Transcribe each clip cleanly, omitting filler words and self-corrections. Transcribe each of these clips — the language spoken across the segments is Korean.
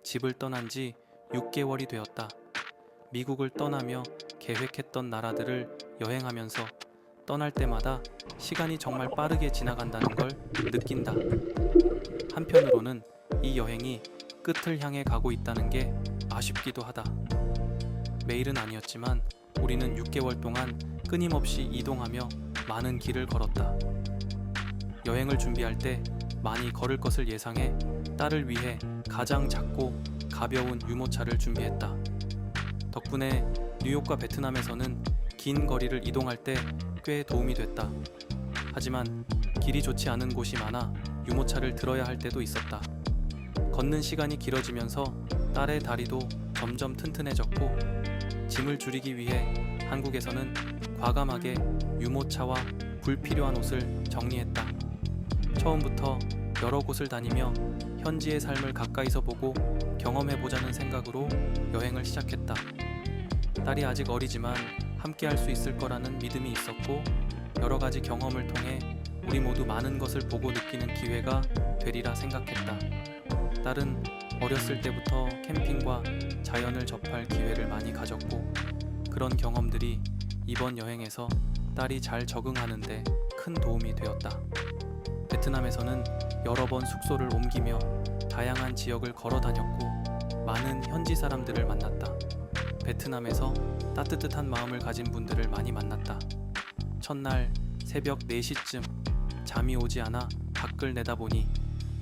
집을 떠난 지 6개월이 되었다. 미국을 떠나며 계획했던 나라들을 여행하면서 떠날 때마다 시간이 정말 빠르게 지나간다는 걸 느낀다. 한편으로는 이 여행이 끝을 향해 가고 있다는 게 아쉽기도 하다. 매일은 아니었지만 우리는 6개월 동안 끊임없이 이동하며 많은 길을 걸었다. 여행을 준비할 때 많이 걸을 것을 예상해 딸을 위해 가장 작고 가벼운 유모차를 준비했다. 덕분에 뉴욕과 베트남에서는 긴 거리를 이동할 때 꽤 도움이 됐다. 하지만 길이 좋지 않은 곳이 많아 유모차를 들어야 할 때도 있었다. 걷는 시간이 길어지면서 딸의 다리도 점점 튼튼해졌고, 짐을 줄이기 위해 한국에서는 과감하게 유모차와 불필요한 옷을 정리했다. 처음부터 여러 곳을 다니며 현지의 삶을 가까이서 보고 경험해보자는 생각으로 여행을 시작했다. 딸이 아직 어리지만 함께 할 수 있을 거라는 믿음이 있었고, 여러 가지 경험을 통해 우리 모두 많은 것을 보고 느끼는 기회가 되리라 생각했다. 딸은 어렸을 때부터 캠핑과 자연을 접할 기회를 많이 가졌고, 그런 경험들이 이번 여행에서 딸이 잘 적응하는 데 큰 도움이 되었다. 베트남에서는 여러 번 숙소를 옮기며 다양한 지역을 걸어 다녔고, 많은 현지 사람들을 만났다. 베트남에서 따뜻한 마음을 가진 분들을 많이 만났다. 첫날 새벽 4시쯤 잠이 오지 않아 밖을 내다보니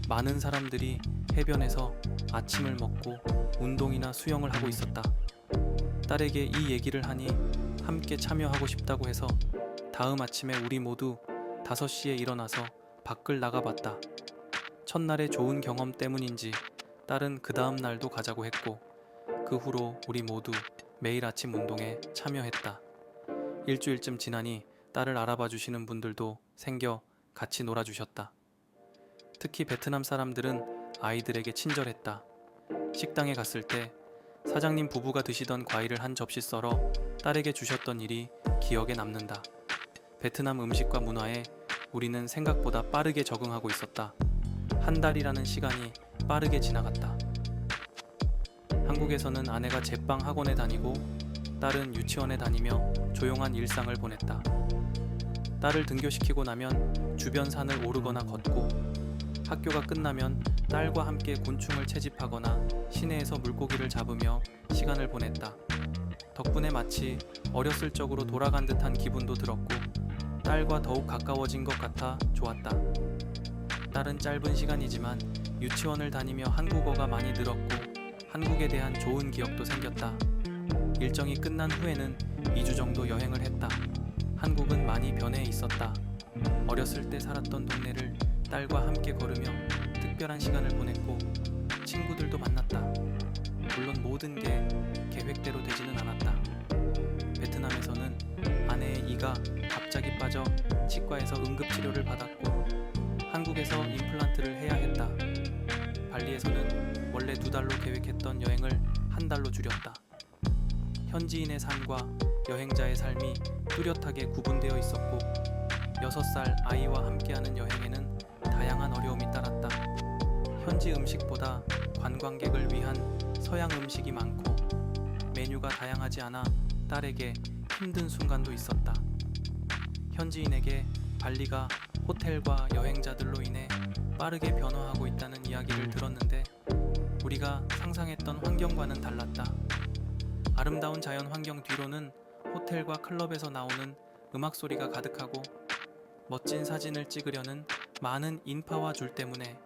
많은 사람들이 해변에서 아침을 먹고 운동이나 수영을 하고 있었다. 딸에게 이 얘기를 하니 함께 참여하고 싶다고 해서 다음 아침에 우리 모두 5시에 일어나서 밖을 나가봤다. 첫날의 좋은 경험 때문인지 딸은 그 다음 날도 가자고 했고, 그 후로 우리 모두 매일 아침 운동에 참여했다. 일주일쯤 지나니 딸을 알아봐 주시는 분들도 생겨 같이 놀아주셨다. 특히 베트남 사람들은 아이들에게 친절했다. 식당에 갔을 때 사장님 부부가 드시던 과일을 한 접시 썰어 딸에게 주셨던 일이 기억에 남는다. 베트남 음식과 문화에 우리는 생각보다 빠르게 적응하고 있었다. 한 달이라는 시간이 빠르게 지나갔다. 한국에서는 아내가 제빵 학원에 다니고 딸은 유치원에 다니며 조용한 일상을 보냈다. 딸을 등교시키고 나면 주변 산을 오르거나 걷고, 학교가 끝나면 딸과 함께 곤충을 채집하거나 시내에서 물고기를 잡으며 시간을 보냈다. 덕분에 마치 어렸을 적으로 돌아간 듯한 기분도 들었고, 딸과 더욱 가까워진 것 같아 좋았다. 딸은 짧은 시간이지만 유치원을 다니며 한국어가 많이 늘었고, 한국에 대한 좋은 기억도 생겼다. 일정이 끝난 후에는 2주 정도 여행을 했다. 한국은 많이 변해 있었다. 어렸을 때 살았던 동네를 딸과 함께 걸으며 특별한 시간을 보냈고, 친구들도 만났다. 물론 모든 게 계획대로 되지는 않았다. 베트남에서는 아내의 이가 갑자기 빠져 치과에서 응급치료를 받았고, 한국에서 임플란트를 해야 했다. 발리에서는 원래 2달로 계획했던 여행을 1달로 줄였다. 현지인의 삶과 여행자의 삶이 뚜렷하게 구분되어 있었고, 6살 아이와 함께하는 여행에는 다양한 어려움이 따랐다. 현지 음식보다 관광객을 위한 서양 음식이 많고, 메뉴가 다양하지 않아 딸에게 힘든 순간도 있었다. 현지인에게 발리가 호텔과 여행자들로 인해 빠르게 변화하고 있다는 이야기를 들었는데, 우리가 상상했던 환경과는 달랐다. 아름다운 자연 환경 뒤로는 호텔과 클럽에서 나오는 음악 소리가 가득하고, 멋진 사진을 찍으려는 많은 인파와 줄 때문에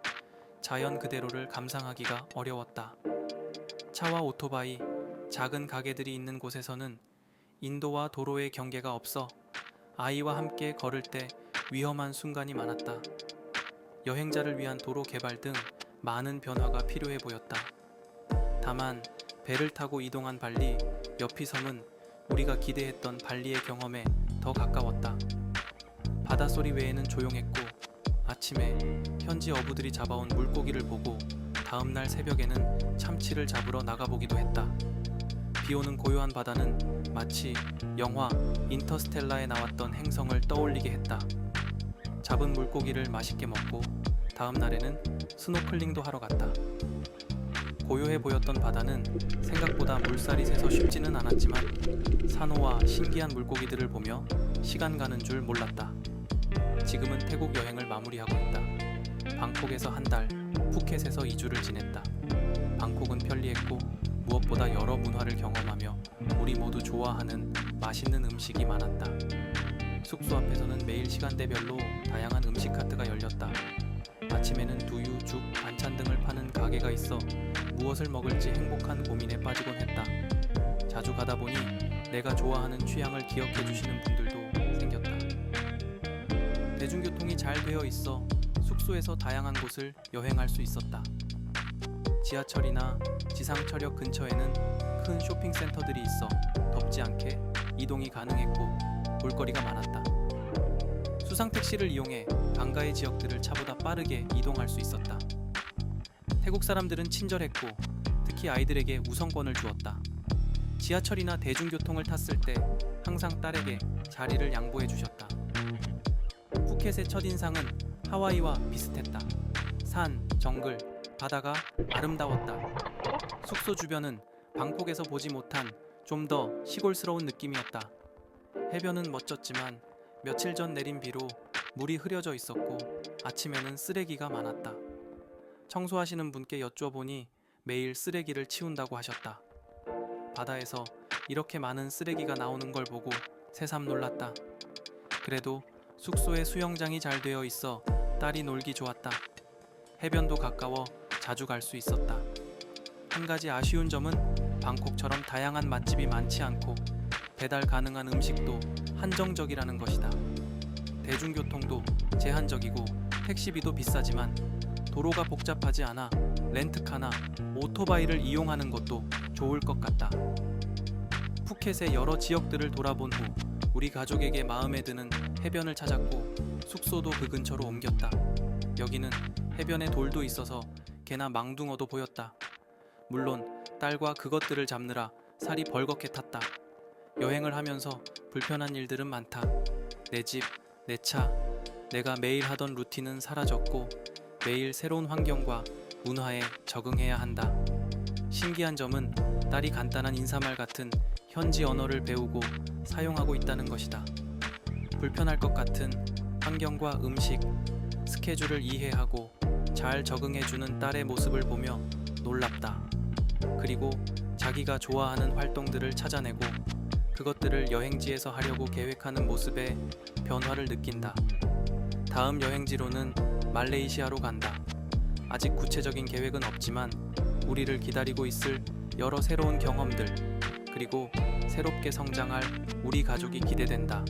자연 그대로를 감상하기가 어려웠다. 차와 오토바이, 작은 가게들이 있는 곳에서는 인도와 도로의 경계가 없어 아이와 함께 걸을 때 위험한 순간이 많았다. 여행자를 위한 도로 개발 등 많은 변화가 필요해 보였다. 다만 배를 타고 이동한 발리 여피 섬은 우리가 기대했던 발리의 경험에 더 가까웠다. 바닷소리 외에는 조용했고, 아침에 현지 어부들이 잡아온 물고기를 보고 다음날 새벽에는 참치를 잡으러 나가보기도 했다. 비오는 고요한 바다는 마치 영화 인터스텔라에 나왔던 행성을 떠올리게 했다. 잡은 물고기를 맛있게 먹고 다음 날에는 스노클링도 하러 갔다. 고요해 보였던 바다는 생각보다 물살이 새서 쉽지는 않았지만 산호와 신기한 물고기들을 보며 시간 가는 줄 몰랐다. 지금은 태국 여행을 마무리하고 있다. 방콕에서 한 달, 푸켓에서 2주를 지냈다. 방콕은 편리했고 무엇보다 여러 문화를 경험하며 우리 모두 좋아하는 맛있는 음식이 많았다. 숙소 앞에서는 매일 시간대별로 다양한 음식 카트가 열렸다. 아침에는 두유, 죽, 반찬 등을 파는 가게가 있어 무엇을 먹을지 행복한 고민에 빠지곤 했다. 자주 가다 보니 내가 좋아하는 취향을 기억해 주시는 분들도 생겼다. 대중교통이 잘 되어 있어 숙소에서 다양한 곳을 여행할 수 있었다. 지하철이나 지상철역 근처에는 큰 쇼핑센터들이 있어 덥지 않게 이동이 가능했고 볼거리가 많았다. 수상택시를 이용해 방가의 지역들을 차보다 빠르게 이동할 수 있었다. 태국 사람들은 친절했고 특히 아이들에게 우선권을 주었다. 지하철이나 대중교통을 탔을 때 항상 딸에게 자리를 양보해 주셨다. 푸켓의 첫인상은 하와이와 비슷했다. 산, 정글, 바다가 아름다웠다. 숙소 주변은 방콕에서 보지 못한 좀 더 시골스러운 느낌이었다. 해변은 멋졌지만 며칠 전 내린 비로 물이 흐려져 있었고 아침에는 쓰레기가 많았다. 청소하시는 분께 여쭈어보니 매일 쓰레기를 치운다고 하셨다. 바다에서 이렇게 많은 쓰레기가 나오는 걸 보고 새삼 놀랐다. 그래도 숙소에 수영장이 잘 되어 있어 딸이 놀기 좋았다. 해변도 가까워 자주 갈 수 있었다. 한 가지 아쉬운 점은 방콕처럼 다양한 맛집이 많지 않고 배달 가능한 음식도 한정적이라는 것이다. 대중교통도 제한적이고 택시비도 비싸지만 도로가 복잡하지 않아 렌트카나 오토바이를 이용하는 것도 좋을 것 같다. 푸켓의 여러 지역들을 돌아본 후 우리 가족에게 마음에 드는 해변을 찾았고 숙소도 그 근처로 옮겼다. 여기는 해변에 돌도 있어서 개나 망둥어도 보였다. 물론 딸과 그것들을 잡느라 살이 벌겋게 탔다. 여행을 하면서 불편한 일들은 많다. 내 집, 내 차, 내가 매일 하던 루틴은 사라졌고 매일 새로운 환경과 문화에 적응해야 한다. 신기한 점은 딸이 간단한 인사말 같은 현지 언어를 배우고 사용하고 있다는 것이다. 불편할 것 같은 환경과 음식, 스케줄을 이해하고 잘 적응해주는 딸의 모습을 보며 놀랍다. 그리고 자기가 좋아하는 활동들을 찾아내고 그것들을 여행지에서 하려고 계획하는 모습에 변화를 느낀다. 다음 여행지로는 말레이시아로 간다. 아직 구체적인 계획은 없지만 우리를 기다리고 있을 여러 새로운 경험들, 그리고 새롭게 성장할 우리 가족이 기대된다.